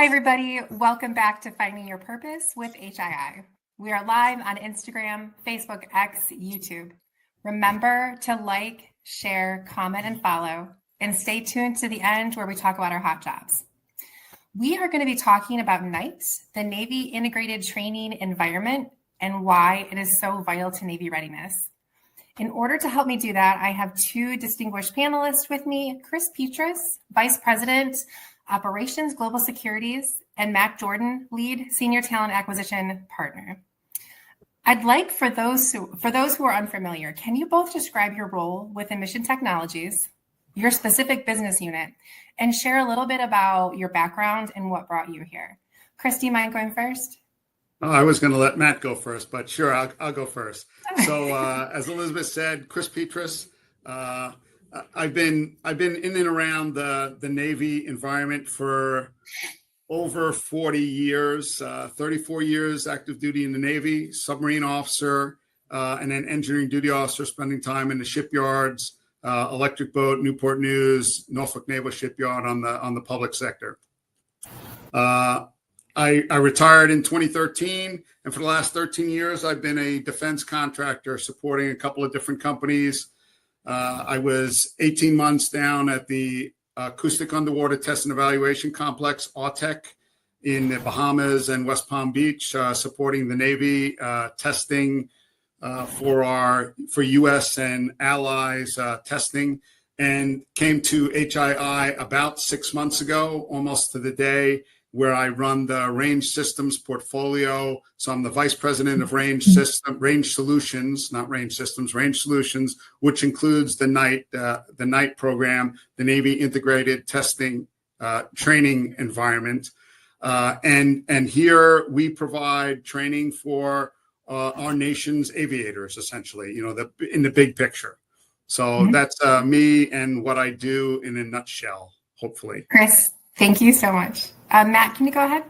Hi, everybody. Welcome back to Finding Your Purpose with HII. We are live on Instagram, Facebook, X, YouTube. Remember to like, share, comment, and follow, and stay tuned to the end where we talk about our hot jobs. We are going to be talking about NITE, the Navy Integrated Training Environment, and why it is so vital to Navy readiness. In order to help me do that, I have two distinguished panelists with me, Chris Petrus, Vice President, Operations Global Securities, and Matt Jordan, Lead Senior Talent Acquisition Partner. I'd like for those who are unfamiliar, can you both describe your role within Mission Technologies, your specific business unit, and share a little bit about your background and what brought you here? Chris, do you mind going first? Oh, I was going to let Matt go first, but sure, I'll go first. So, as Elizabeth said, Chris Petrus. I've been in and around the Navy environment for over 40 years, 34 years active duty in the Navy, submarine officer, and then engineering duty officer, spending time in the shipyards, Electric Boat, Newport News, Norfolk Naval Shipyard on the public sector. I retired in 2013, and for the last 13 years, I've been a defense contractor supporting a couple of different companies. I was 18 months down at the Acoustic Underwater Test and Evaluation Complex, AUTEC, in the Bahamas and West Palm Beach, supporting the Navy testing for U.S. and allies testing, and came to HII about 6 months ago, almost to the day, where I run the Range Systems portfolio. So I'm the Vice President of Range Solutions, not Range Systems, Range Solutions, which includes the NITE program, the Navy Integrated Testing Training Environment. And here we provide training for our nation's aviators, essentially, in the big picture. So that's me and what I do in a nutshell, hopefully. Chris, thank you so much. Matt, can you go ahead?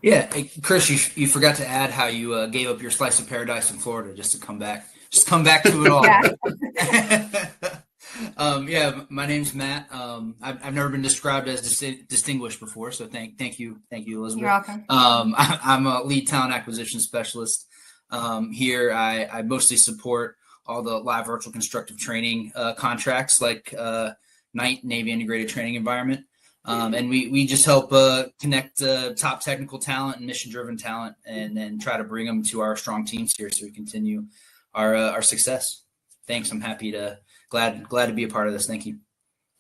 Yeah, hey, Chris, you forgot to add how you gave up your slice of paradise in Florida just to come back to it all. Yeah. My name's Matt. I've never been described as distinguished before, so thank you, Elizabeth. You're welcome. I'm a lead talent acquisition specialist. Here, I mostly support all the live virtual constructive training contracts like NITE, Navy Integrated Training Environment. And we just help connect top technical talent and mission-driven talent, and then try to bring them to our strong teams here so we continue our success. Thanks. I'm glad to be a part of this. Thank you.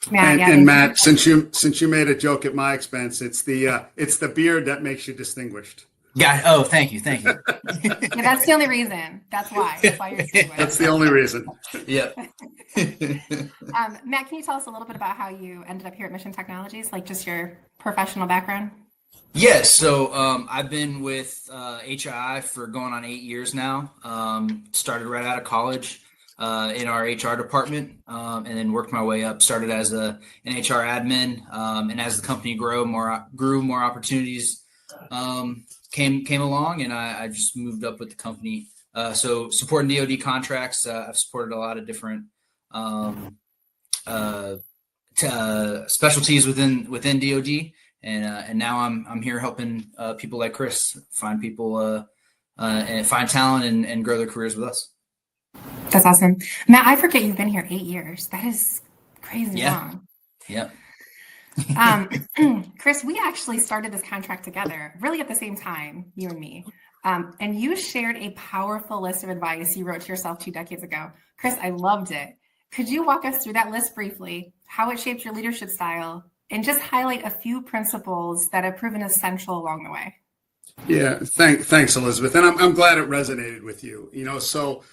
Matt, since you made a joke at my expense, it's the beard that makes you distinguished. Yeah. Oh, thank you. Yeah, that's the only reason. That's why you're distinguished. That's the only reason. Yeah. Matt, can you tell us a little bit about how you ended up here at Mission Technologies, like just your professional background? Yes. So I've been with HII for going on 8 years now. Started right out of college in our HR department, and then worked my way up. Started as an HR admin, and as the company grew, more opportunities came along, and I just moved up with the company. So supporting DoD contracts, I've supported a lot of different specialties within DoD, and now I'm here helping people like Chris find people and find talent and grow their careers with us. That's awesome, Matt. I forget you've been here 8 years. That is crazy long. Yeah. Chris, we actually started this contract together, really at the same time, you and me. And you shared a powerful list of advice you wrote to yourself 2 decades ago. Chris, I loved it. Could you walk us through that list briefly, how it shaped your leadership style, and just highlight a few principles that have proven essential along the way? Yeah, thanks, Elizabeth. And I'm glad it resonated with you. So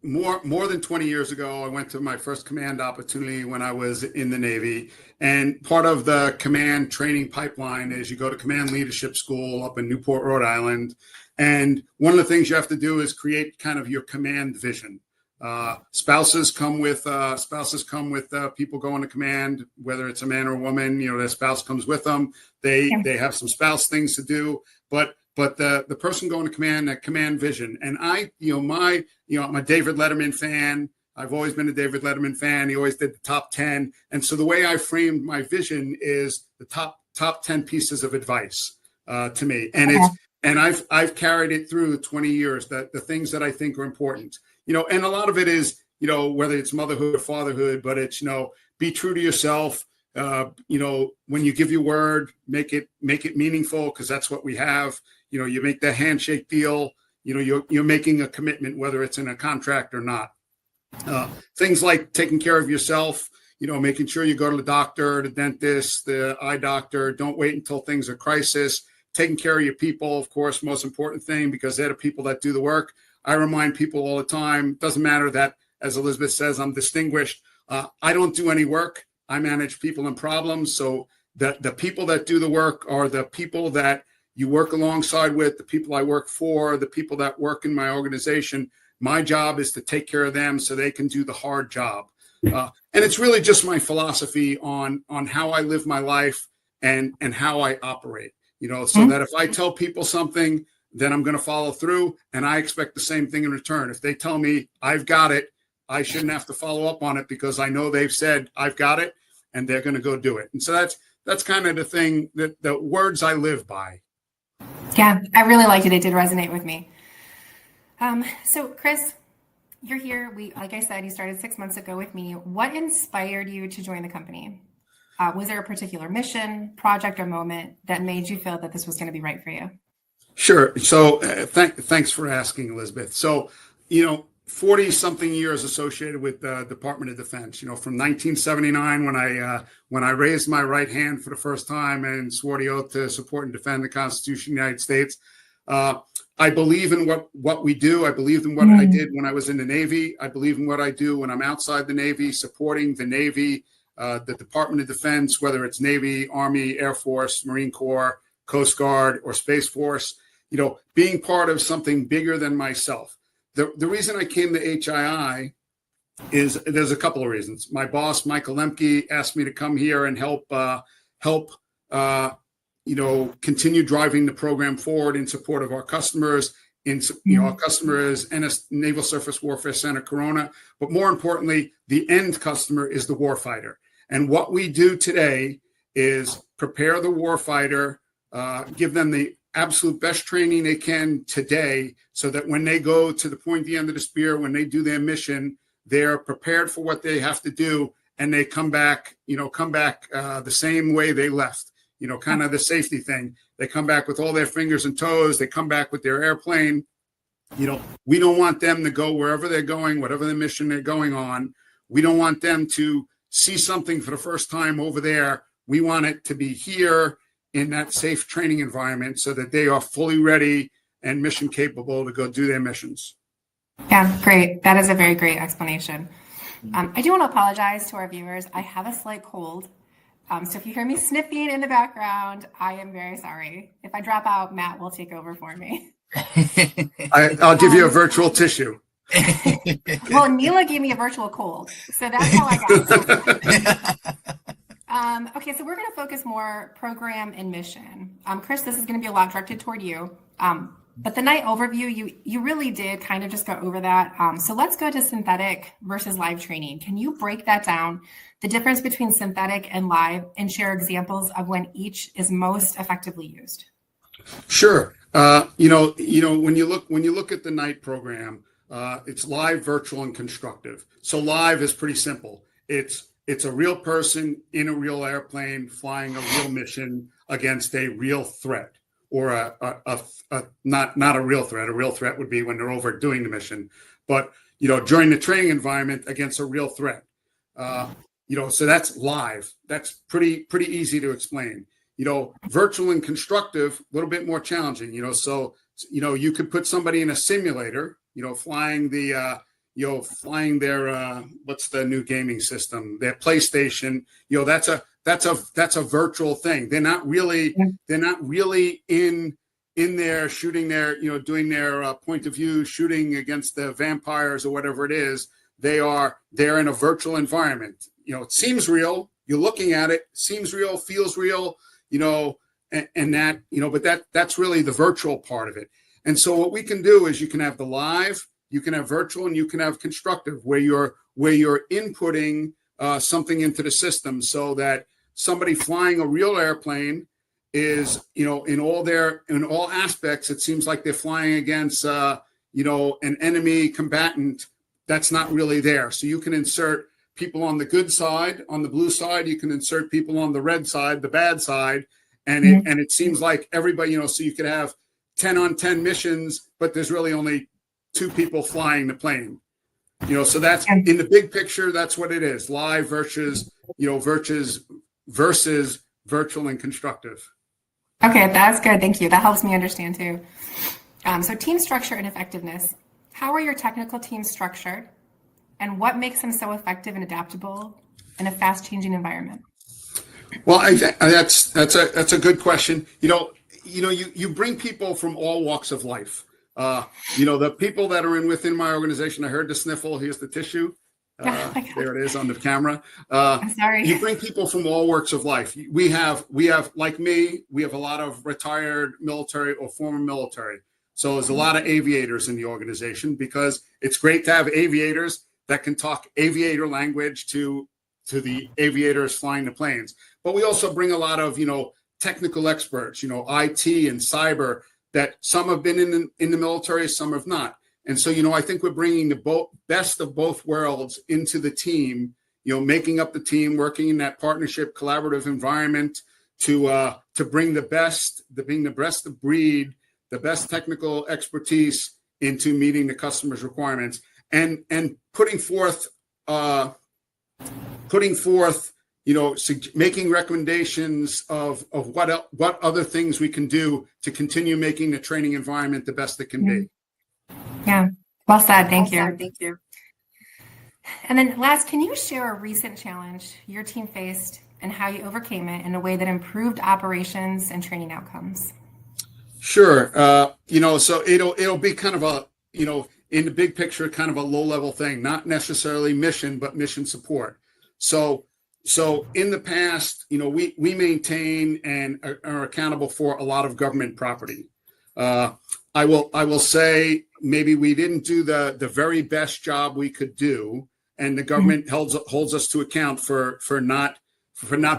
more than 20 years ago, I went to my first command opportunity when I was in the Navy. And part of the command training pipeline is you go to command leadership school up in Newport, Rhode Island. And one of the things you have to do is create kind of your command vision. Spouses come with people going to command, whether it's a man or a woman. Their spouse comes with them. They have some spouse things to do, but the person going to command, that command vision. And I'm a David Letterman fan. I've always been a David Letterman fan. He always did the top 10. And so the way I framed my vision is the top top 10 pieces of advice to me. And I've carried it through 20 years, that the things that I think are important, and a lot of it is, whether it's motherhood or fatherhood, but it's, be true to yourself. When you give your word, make it meaningful, because that's what we have. You make that handshake deal, you're making a commitment, whether it's in a contract or not. Things like taking care of yourself, making sure you go to the doctor, the dentist, the eye doctor. Don't wait until things are crisis. Taking care of your people, of course, most important thing, because they're the people that do the work. I remind people all the time, doesn't matter that, as Elizabeth says, I'm distinguished. I don't do any work. I manage people and problems. So the people that do the work are the people that you work alongside with, the people I work for, the people that work in my organization. My job is to take care of them so they can do the hard job. And it's really just my philosophy on how I live my life and how I operate, so that if I tell people something, then I'm going to follow through, and I expect the same thing in return. If they tell me I've got it, I shouldn't have to follow up on it, because I know they've said I've got it and they're going to go do it. And so that's kind of the thing, that the words I live by. Yeah, I really liked it. It did resonate with me. So Chris, you're here. Like I said, you started 6 months ago with me. What inspired you to join the company? Was there a particular mission, project, or moment that made you feel that this was going to be right for you? Sure. So thanks for asking, Elizabeth. So, 40 something years associated with the Department of Defense, from 1979, when I raised my right hand for the first time and swore the oath to support and defend the Constitution of the United States. I believe in what we do. I believed in what I did when I was in the Navy. I believe in what I do when I'm outside the Navy, supporting the Navy, the Department of Defense, whether it's Navy, Army, Air Force, Marine Corps, Coast Guard, or Space Force, being part of something bigger than myself. The reason I came to HII is there's a couple of reasons. My boss, Michael Lemke, asked me to come here and help continue driving the program forward in support of our customers, our customers, Naval Surface Warfare Center, Corona, but more importantly, the end customer is the warfighter. And what we do today is prepare the warfighter, give them the absolute best training they can today, so that when they go to the pointy end of the spear, when they do their mission, they're prepared for what they have to do, and they come back the same way they left. Kind of the safety thing. They come back with all their fingers and toes. They come back with their airplane. We don't want them to go wherever they're going, whatever the mission they're going on. We don't want them to see something for the first time over there. We want it to be here in that safe training environment, so that they are fully ready and mission capable to go do their missions. Yeah, great. That is a very great explanation. I do want to apologize to our viewers. I have a slight cold. So if you hear me sniffing in the background, I am very sorry. If I drop out, Matt will take over for me. I'll give you a virtual tissue. Well, Neela gave me a virtual cold, so that's how I got it. Okay, so we're going to focus more program and mission. Chris, this is going to be a lot directed toward you. But the NITE overview, you really did kind of just go over that. So let's go to synthetic versus live training. Can you break that down, the difference between synthetic and live, and share examples of when each is most effectively used? Sure. When you look at the NITE program, it's live, virtual, and constructive. So live is pretty simple. It's a real person in a real airplane flying a real mission against a real threat, or not a real threat. A real threat would be when they're over doing the mission, but during the training environment against a real threat. So that's live. That's pretty easy to explain. Virtual and constructive, a little bit more challenging. So you could put somebody in a simulator, flying their what's the new gaming system, their PlayStation. That's a virtual thing. They're not really in there shooting their, doing their point of view, shooting against the vampires or whatever it is. They're in a virtual environment. It seems real. You're looking at it, seems real, feels real, and that, but that's really the virtual part of it. And so what we can do is you can have the live, you can have virtual, and you can have constructive, where you're inputting something into the system, so that somebody flying a real airplane is, in all aspects, it seems like they're flying against, an enemy combatant that's not really there. So you can insert people on the good side, on the blue side, you can insert people on the red side, the bad side. And it seems like everybody, so you could have 10 on 10 missions, but there's really only 2 people flying the plane. So that's in the big picture, that's what it is. Live versus virtual and constructive. Okay, that's good. Thank you. That helps me understand too. So team structure and effectiveness. How are your technical teams structured, and what makes them so effective and adaptable in a fast-changing environment? Well, that's a good question. You bring people from all walks of life. The people that are within my organization. I heard the sniffle. Here's the tissue. There it is on the camera. I'm sorry. You bring people from all walks of life. We have, like me, we have a lot of retired military or former military. So there's a lot of aviators in the organization, because it's great to have aviators that can talk aviator language to the aviators flying the planes. But we also bring a lot of, technical experts, IT and cyber, that some have been in the military, some have not. And so, I think we're bringing the best of both worlds into the team, making up the team, working in that partnership, collaborative environment to bring the best of breed, the best technical expertise into meeting the customer's requirements, and putting forth, making recommendations of what other things we can do to continue making the training environment the best it can be. Yeah, well said. Thank you. And then last, can you share a recent challenge your team faced and how you overcame it in a way that improved operations and training outcomes? Sure. So it'll be kind of a, in the big picture, kind of a low level thing, not necessarily mission, but mission support. So in the past, we maintain and are accountable for a lot of government property. I will say maybe we didn't do the very best job we could do, and the government holds us to account for not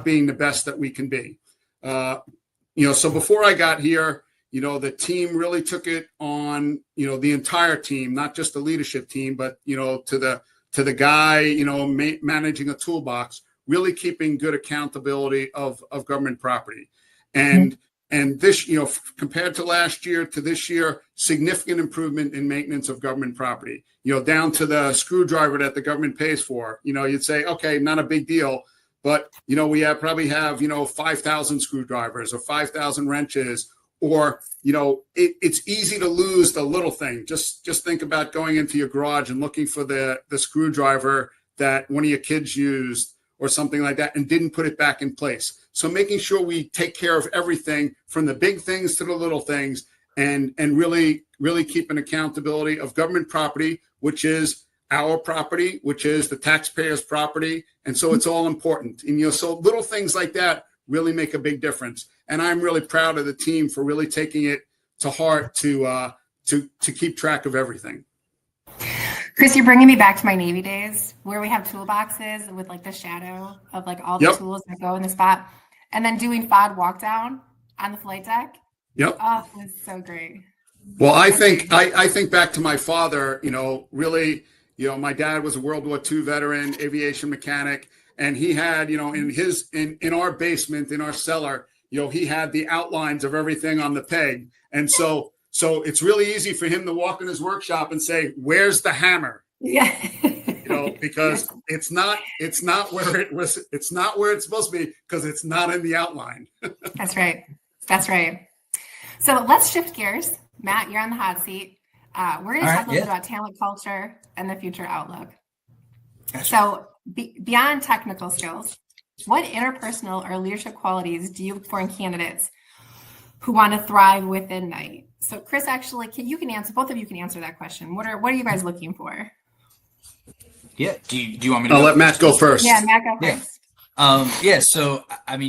being the best that we can be. So before I got here, the team really took it on, the entire team, not just the leadership team, but to the guy, managing a toolbox, really keeping good accountability of government property. And this, compared to last year to this year, significant improvement in maintenance of government property, down to the screwdriver that the government pays for. You'd say, okay, not a big deal. But, we probably have, 5,000 screwdrivers or 5,000 wrenches, or, it's easy to lose the little thing. Just think about going into your garage and looking for the screwdriver that one of your kids used or something like that and didn't put it back in place. So making sure we take care of everything, from the big things to the little things, and really, really keep an accountability of government property, which is our property, which is the taxpayers' property. And so it's all important. And, so little things like that really make a big difference. And I'm really proud of the team for really taking it to heart to keep track of everything. Chris, you're bringing me back to my Navy days, where we have toolboxes with like the shadow of like all the tools that go in the spot, and then doing FOD walk down on the flight deck. Yep. Oh, it was so great. Well, I think back to my father, really, my dad was a World War II veteran, aviation mechanic, and he had, in our basement, in our cellar, he had the outlines of everything on the peg. And so it's really easy for him to walk in his workshop and say, "Where's the hammer?" Yeah. Because it's not where it's supposed to be, because it's not in the outline. That's right. So let's shift gears. Matt, you're on the hot seat. We're going to talk a little bit about talent culture and the future outlook. So beyond technical skills, what interpersonal or leadership qualities do you look for in candidates who want to thrive within NITE? So Chris, actually, both of you can answer that question. What are you guys looking for? Yeah. Do you want me to I'll let Matt go first. Yeah, Matt, go first. So,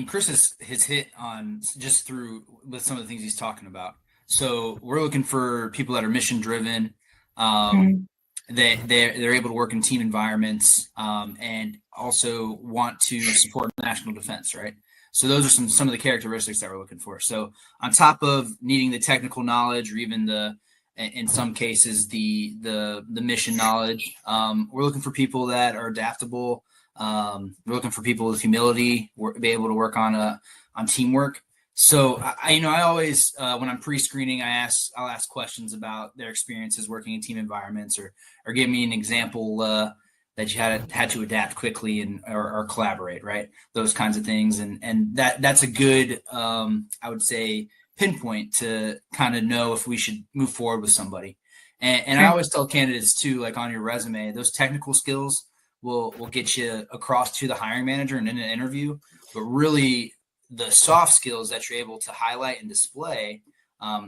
Chris has hit on just through with some of the things he's talking about. So we're looking for people that are mission driven. They're able to work in team environments, and also want to support national defense, right? So those are some of the characteristics that we're looking for. So on top of needing the technical knowledge, or even in some cases the mission knowledge, we're looking for people that are adaptable. We're looking for people with humility, be able to work on teamwork. So I always when I'm pre-screening, I'll ask questions about their experiences working in team environments, or give me an example that you had to adapt quickly or collaborate, right? Those kinds of things, and that's a good I would say pinpoint to kind of know if we should move forward with somebody. And I always tell candidates too, like on your resume, those technical skills will get you across to the hiring manager and in an interview, but really the soft skills that you're able to highlight and display,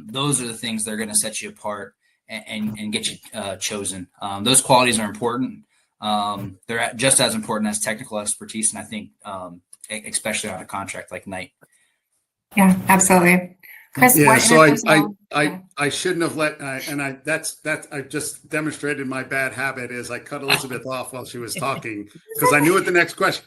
those are the things that are going to set you apart and get you chosen. Those qualities are important. They're just as important as technical expertise, and I think especially on a contract like NITE. Yeah, absolutely. Chris, yeah, so I shouldn't have let, I just demonstrated my bad habit is I cut Elizabeth off while she was talking because I knew what the next question,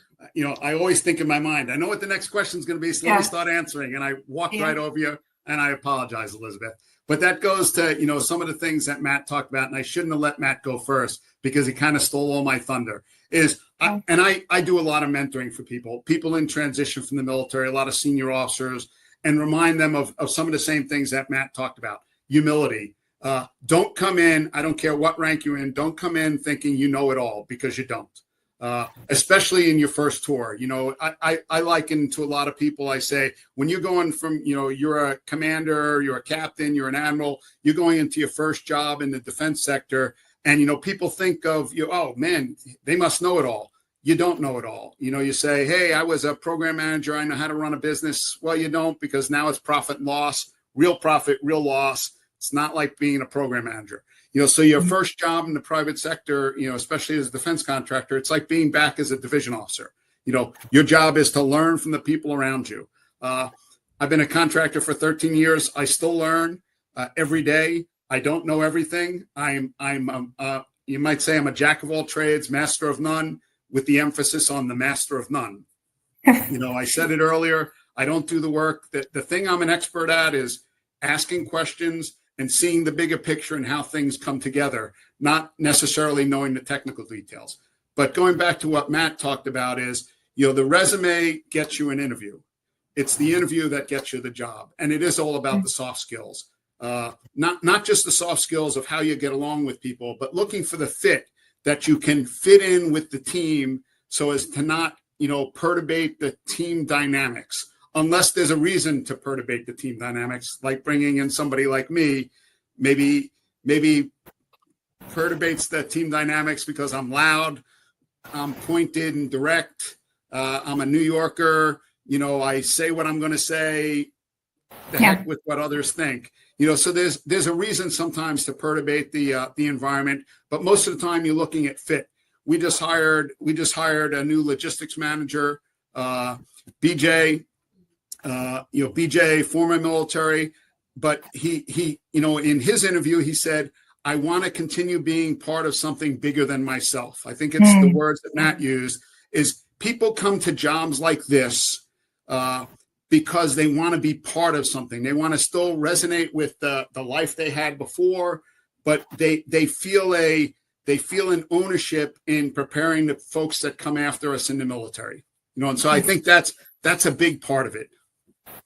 I always think in my mind, I know what the next question is going to be, so let me start answering. And I walked right over you, and I apologize, Elizabeth. But that goes to, some of the things that Matt talked about, and I shouldn't have let Matt go first because he kind of stole all my thunder, I do a lot of mentoring for people in transition from the military, a lot of senior officers, and remind them of some of the same things that Matt talked about. Humility. Don't come in, I don't care what rank you're in, don't come in thinking you know it all, because you don't. Especially in your first tour. I liken to a lot of people, I say, when you're going from, you're a commander, you're a captain, you're an admiral, you're going into your first job in the defense sector, and, people think of you, oh man, they must know it all. You don't know it all. You say, hey, I was a program manager, I know how to run a business. Well, you don't, because now it's profit and loss, real profit, real loss. It's not like being a program manager. So your first job in the private sector, especially as a defense contractor, it's like being back as a division officer. Your job is to learn from the people around you. I've been a contractor for 13 years. I still learn every day. I don't know everything. You might say I'm a jack of all trades, master of none, with the emphasis on the master of none. I said it earlier. I don't do the work. The thing I'm an expert at is asking questions and seeing the bigger picture and how things come together, not necessarily knowing the technical details. But going back to what Matt talked about is, the resume gets you an interview. It's the interview that gets you the job. And it is all about the soft skills, not just the soft skills of how you get along with people, but looking for the fit, that you can fit in with the team so as to not, perturbate the team dynamics. Unless there's a reason to perturbate the team dynamics, like bringing in somebody like me, maybe perturbates the team dynamics because I'm loud, I'm pointed and direct, I'm a New Yorker, I say what I'm going to say, heck with what others think. So there's a reason sometimes to perturbate the environment, but most of the time you're looking at fit. We just hired a new logistics manager, BJ. BJ, former military, but he, in his interview, he said, I want to continue being part of something bigger than myself. I think it's the words that Matt used, is people come to jobs like this because they want to be part of something. They want to still resonate with the life they had before, but they feel an ownership in preparing the folks that come after us in the military. And so I think that's a big part of it.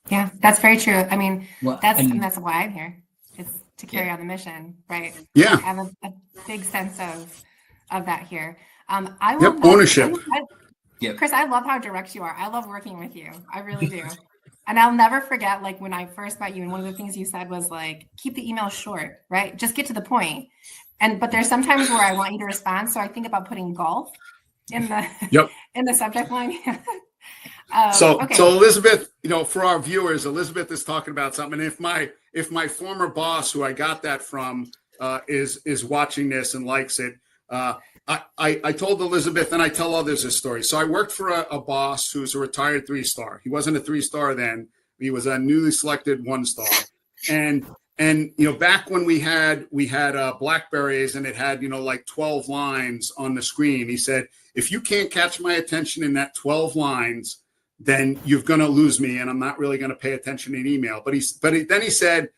Yeah, that's very true. I mean, that's why I'm here, is to carry on the mission, right? Yeah. I have a big sense of that here. I love ownership. Chris, I love how direct you are. I love working with you. I really do. And I'll never forget, like, when I first met you, and one of the things you said was, like, keep the email short, right? Just get to the point. But there's sometimes where I want you to respond, so I think about putting golf in the in the subject line. So Elizabeth, for our viewers, Elizabeth is talking about something. And if my former boss, who I got that from, is watching this and likes it, I told Elizabeth, and I tell others this story. So I worked for a boss who's a retired 3-star. He wasn't a 3-star then. He was a newly selected 1-star. And And, back when we had Blackberries and it had, like 12 lines on the screen, he said, if you can't catch my attention in that 12 lines, then you're going to lose me. And I'm not really going to pay attention in email. Then he said,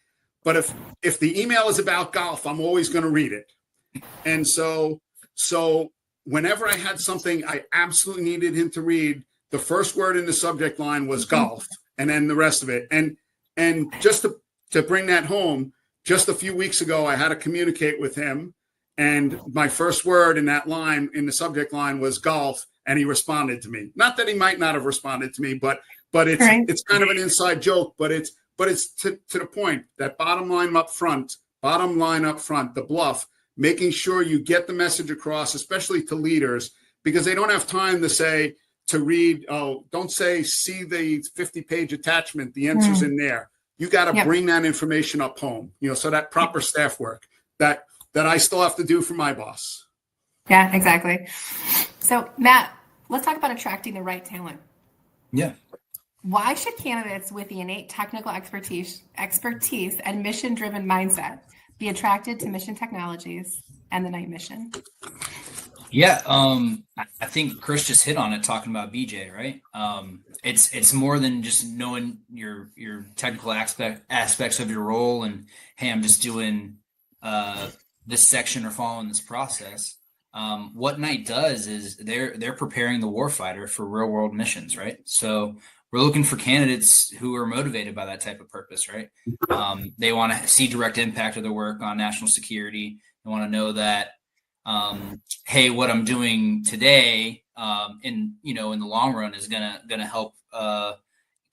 but if the email is about golf, I'm always going to read it. And so whenever I had something I absolutely needed him to read, the first word in the subject line was golf, and then the rest of it. And just to bring that home, just a few weeks ago, I had to communicate with him, and my first word in that line, in the subject line, was golf, and he responded to me. Not that he might not have responded to me, but it's kind of an inside joke, but it's to the point, that bottom line up front, the bluff, making sure you get the message across, especially to leaders, because they don't have time to read. Oh, don't say, see the 50-page attachment, the answer's in there. You got to bring that information up home, so that proper staff work that I still have to do for my boss. Yeah, exactly. So Matt, let's talk about attracting the right talent. Yeah. Why should candidates with the innate technical expertise and mission-driven mindset be attracted to Mission Technologies and the NITE mission? Yeah, I think Chris just hit on it talking about BJ, right? It's more than just knowing your technical aspects of your role and, hey, I'm just doing this section or following this process. What NITE does is they're preparing the warfighter for real world missions, right? So we're looking for candidates who are motivated by that type of purpose, right? They want to see direct impact of their work on national security. They want to know that, hey, what I'm doing today, in the long run, is gonna help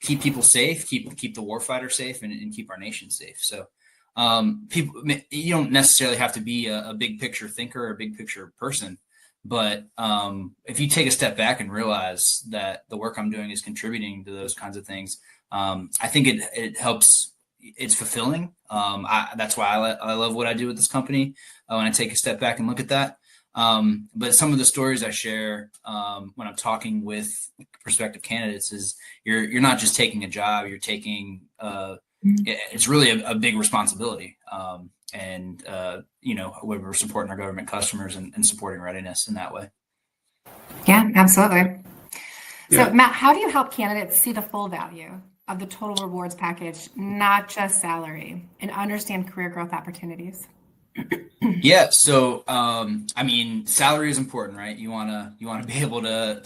keep people safe, keep the warfighter safe, and keep our nation safe. So, people, you don't necessarily have to be a big picture thinker or a big picture person, but if you take a step back and realize that the work I'm doing is contributing to those kinds of things, I think it helps. It's fulfilling. That's why I love what I do with this company when I take a step back and look at that. But some of the stories I share when I'm talking with prospective candidates is you're not just taking a job, you're taking it's really a big responsibility. We're supporting our government customers and supporting readiness in that way. Yeah, absolutely. Yeah. So Matt, how do you help candidates see the full value of the total rewards package, not just salary, and understand career growth opportunities? Yeah. So, salary is important, right? You want to be able to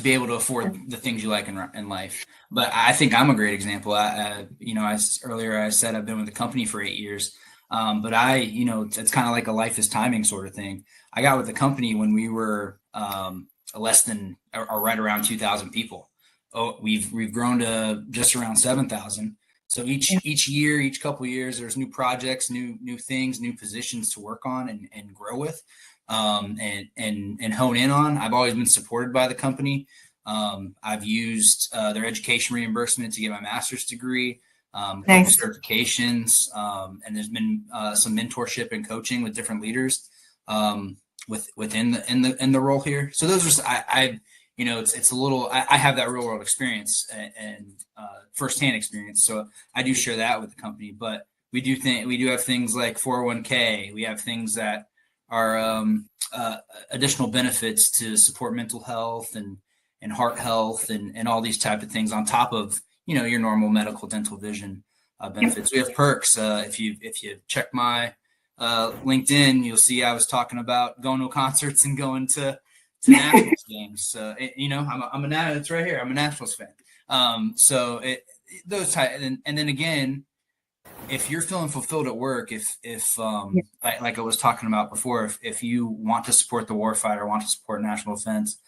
be able to afford the things you like in life. But I think I'm a great example. Earlier I said I've been with the company for 8 years. But it's kind of like a life is timing sort of thing. I got with the company when we were less than or right around 2,000 people. Oh, we've grown to just around 7,000. So each year, each couple of years, there's new projects, new things, new positions to work on and grow with, and hone in on. I've always been supported by the company. I've used their education reimbursement to get my master's degree, Thanks. certifications, and there's been some mentorship and coaching with different leaders within the role here. So those are it's a little. I have that real world experience and firsthand experience, so I do share that with the company. But we do have things like 401k. We have things that are additional benefits to support mental health and heart health and all these type of things on top of your normal medical, dental, vision benefits. We have perks. If you check my LinkedIn, you'll see I was talking about going to concerts and going to Nationals games. I'm a Nationals. It's right here. I'm a Nationals fan. Those type, and then again, if you're feeling fulfilled at work, like I was talking about before, if you want to support the warfighter, want to support national defense,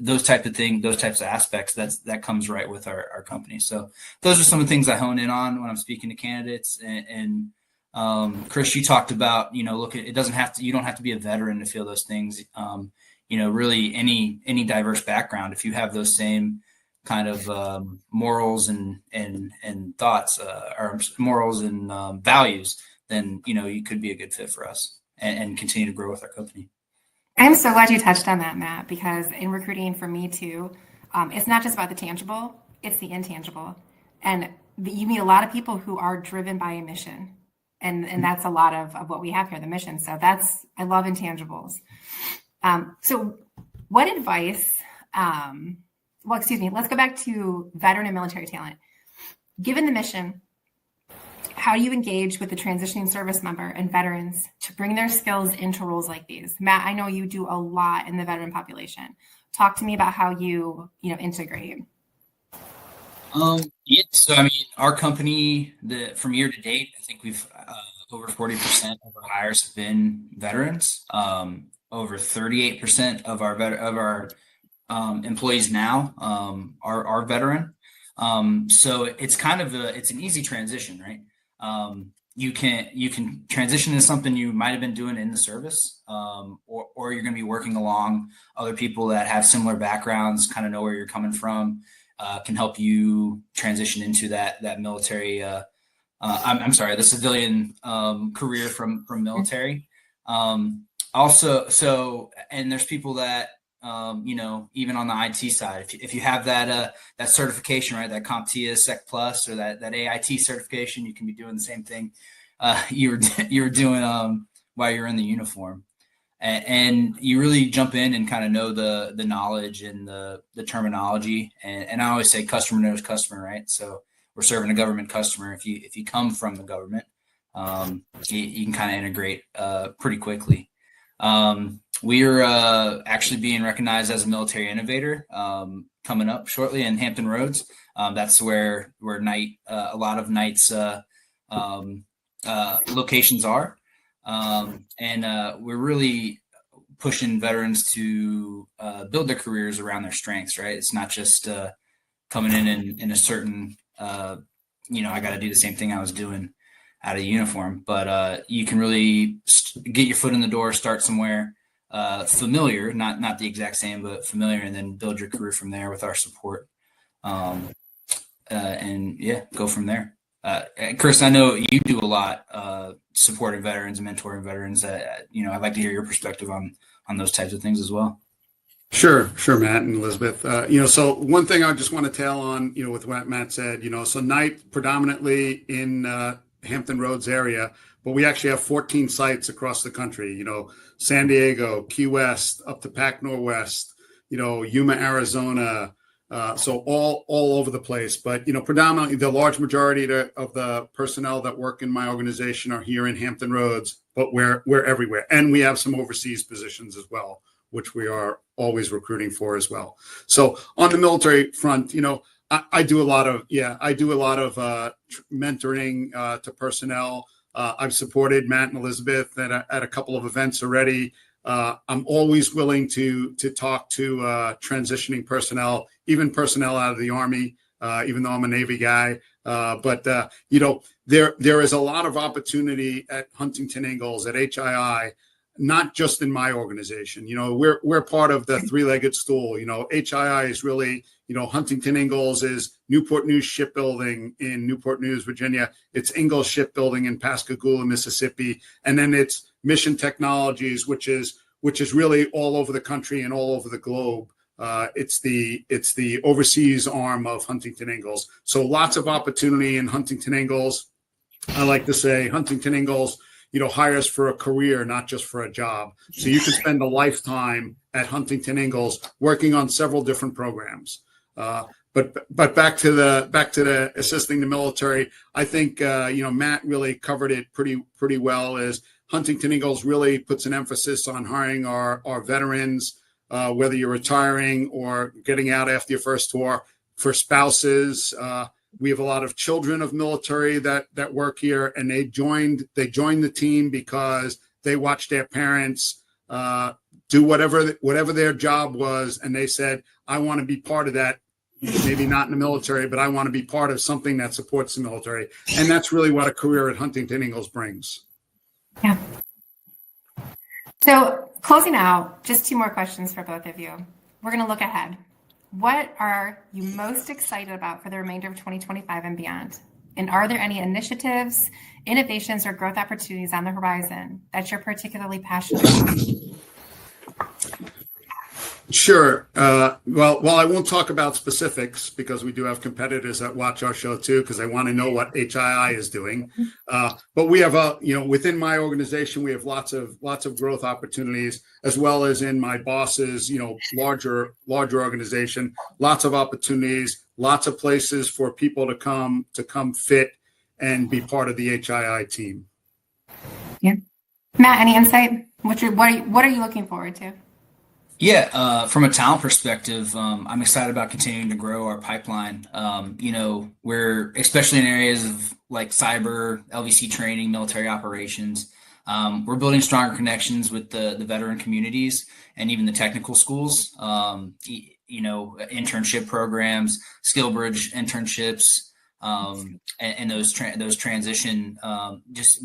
those types of aspects, that comes right with our company. So those are some of the things I hone in on when I'm speaking to candidates. And Chris, you talked about, you don't have to be a veteran to feel those things. Really any diverse background, if you have those same kind of morals and thoughts, or morals and values, then you could be a good fit for us and continue to grow with our company. I'm so glad you touched on that, Matt, because in recruiting for me too, it's not just about the tangible, it's the intangible. And you meet a lot of people who are driven by a mission. And that's a lot of what we have here, the mission. So I love intangibles. So what advice, let's go back to veteran and military talent. Given the mission, how do you engage with the transitioning service member and veterans to bring their skills into roles like these? Matt, I know you do a lot in the veteran population. Talk to me about how you integrate. Yeah, so I mean, our company, from year to date, I think we've over 40% of our hires have been veterans. Over 38% of our employees now are veteran. So it's kind of it's an easy transition, right? You can transition into something you might have been doing in the service, or you're going to be working along other people that have similar backgrounds, kind of know where you're coming from. Can help you transition into that military. I'm sorry, the civilian career from military. Also, and there's people that even on the IT side, if you have that certification, right, that CompTIA Sec Plus or that AIT certification, you can be doing the same thing you were doing while you're in the uniform. And you really jump in and kind of know the knowledge and the terminology. And I always say customer knows customer, right? So we're serving a government customer. If you come from the government, you can kind of integrate pretty quickly. We're actually being recognized as a military innovator coming up shortly in Hampton Roads. That's where NITE, a lot of NITE's locations are. And we're really pushing veterans to build their careers around their strengths, right? It's not just coming in a certain, I got to do the same thing I was doing out of uniform, but you can really get your foot in the door, start somewhere familiar, not the exact same, but familiar, and then build your career from there with our support. And yeah, go from there. Chris, I know you do a lot supporting veterans and mentoring veterans. I'd like to hear your perspective on those types of things as well. Sure, Matt and Elizabeth. So one thing I just want to tail on, with what Matt said, so NITE predominantly in Hampton Roads area, but we actually have 14 sites across the country, San Diego, Key West, up to Pac Northwest, Yuma, Arizona, so all over the place. But, predominantly the large majority of the personnel that work in my organization are here in Hampton Roads, but we're everywhere. And we have some overseas positions as well, which we are always recruiting for as well. So on the military front, I do a lot of mentoring to personnel. I've supported Matt and Elizabeth at a couple of events already. I'm always willing to talk to transitioning personnel, even personnel out of the Army, even though I'm a Navy guy. But there is a lot of opportunity at Huntington Ingalls, at HII, not just in my organization. We're part of the three-legged stool. HII is really, Huntington Ingalls is Newport News Shipbuilding in Newport News, Virginia. It's Ingalls Shipbuilding in Pascagoula, Mississippi. And then it's Mission Technologies, which is really all over the country and all over the globe. It's the overseas arm of Huntington Ingalls. So lots of opportunity in Huntington Ingalls. I like to say Huntington Ingalls, hires for a career, not just for a job. So you can spend a lifetime at Huntington Ingalls working on several different programs. But back to the assisting the military, I think Matt really covered it pretty well. Is Huntington Ingalls really puts an emphasis on hiring our veterans, whether you're retiring or getting out after your first tour, for spouses. We have a lot of children of military that work here, and they joined the team because they watched their parents do whatever their job was, and they said, I want to be part of that. Maybe not in the military, but I want to be part of something that supports the military. And that's really what a career at Huntington Ingalls brings. Yeah. So closing out, just two more questions for both of you. We're going to look ahead. What are you most excited about for the remainder of 2025 and beyond? And are there any initiatives, innovations, or growth opportunities on the horizon that you're particularly passionate about? Sure. Well, I won't talk about specifics because we do have competitors that watch our show too, because they want to know what HII is doing. But we have within my organization, we have lots of growth opportunities, as well as in my boss's, larger organization, lots of opportunities, lots of places for people to come fit and be part of the HII team. Yeah. Matt, any insight? What are you looking forward to? Yeah, from a talent perspective, I'm excited about continuing to grow our pipeline. We're especially in areas of like cyber, LVC training, military operations. We're building stronger connections with the veteran communities and even the technical schools. Internship programs, skill bridge internships, and those transition,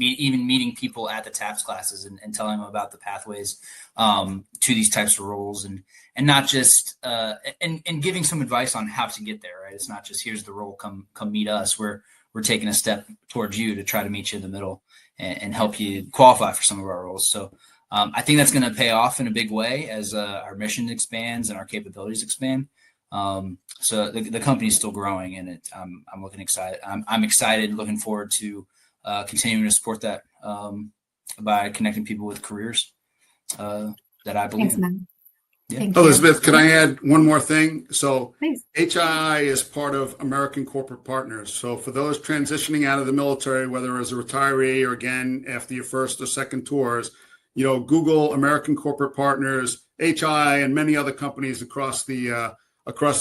even meeting people at the TAPS classes and telling them about the pathways to these types of roles, and not just and giving some advice on how to get there. Right, it's not just here's the role, come meet us. We're taking a step towards you to try to meet you in the middle and help you qualify for some of our roles. So I think that's going to pay off in a big way as our mission expands and our capabilities expand. So the company is still growing, and I'm looking excited. I'm excited, looking forward to continuing to support that by connecting people with careers that I believe in. Yeah. Elizabeth, can I add one more thing? So Please. HII is part of American Corporate Partners. So for those transitioning out of the military, whether as a retiree or again after your first or second tours, Google American Corporate Partners, HII, and many other companies across the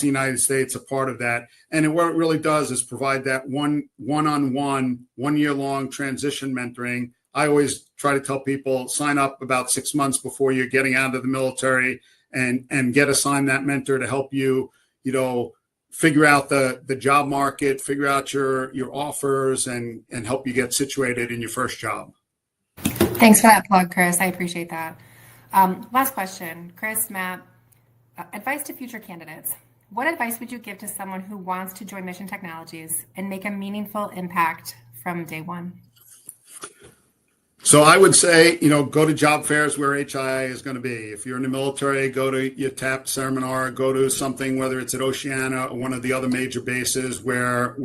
United States are part of that. And what it really does is provide that one-on-one, 1 year long transition mentoring. I always try to tell people sign up about 6 months before you're getting out of the military and get assigned that mentor to help you, figure out the job market, figure out your offers and help you get situated in your first job. Thanks for that plug, Chris. I appreciate that. Last question, Chris, Matt, advice to future candidates. What advice would you give to someone who wants to join Mission Technologies and make a meaningful impact from day one? So I would say, go to job fairs where HII is going to be. If you're in the military, go to your TAP seminar, go to something, whether it's at Oceana or one of the other major bases where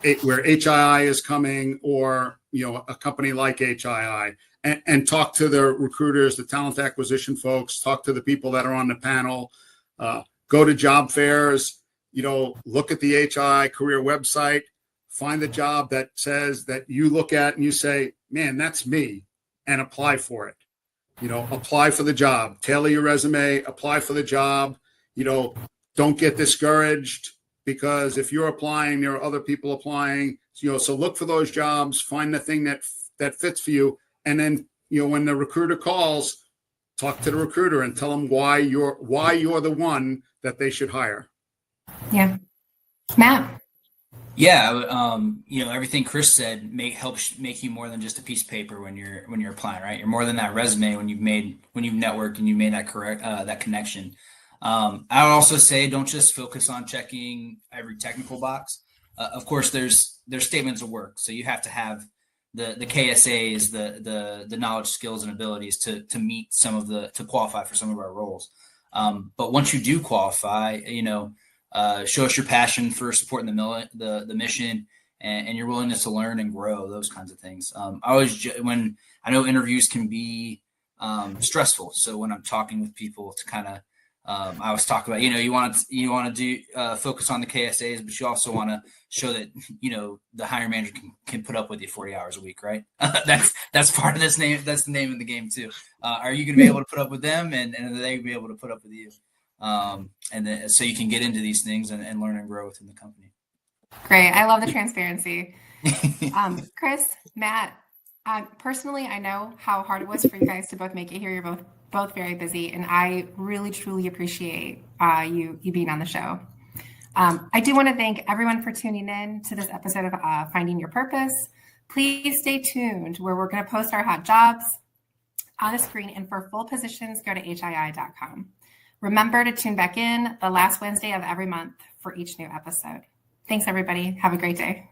HII is coming, or, a company like HII, and talk to the recruiters, the talent acquisition folks, talk to the people that are on the panel, go to job fairs, look at the HII career website. Find the job that says that you look at and you say, man, that's me, and apply for it. Apply for the job, tailor your resume, apply for the job. Don't get discouraged, because if you're applying, there are other people applying. So look for those jobs, find the thing that fits for you. And then, when the recruiter calls, talk to the recruiter and tell them why you're the one that they should hire. Yeah. Matt. Yeah, everything Chris said helps make you more than just a piece of paper when you're applying, right? You're more than that resume when you've networked and you've made that connection. I would also say don't just focus on checking every technical box. Of course, there's statements of work, so you have to have the KSAs, the knowledge, skills, and abilities to qualify for some of our roles. But once you do qualify, show us your passion for supporting the mission and your willingness to learn and grow, those kinds of things. When I know interviews can be stressful, so when I'm talking with people to kind of, I always talk about, you want to do focus on the KSAs, but you also want to show that the hiring manager can put up with you 40 hours a week, right? that's part of this name. That's the name of the game too. Are you going to be able to put up with them, and are they be able to put up with you? And then, so you can get into these things and learn and grow within the company. Great. I love the transparency. Chris, Matt, personally, I know how hard it was for you guys to both make it here. You're both very busy, and I really, truly appreciate you being on the show. I do want to thank everyone for tuning in to this episode of Finding Your Purpose. Please stay tuned, where we're going to post our hot jobs on the screen, and for full positions, go to HII.com. Remember to tune back in the last Wednesday of every month for each new episode. Thanks, everybody. Have a great day.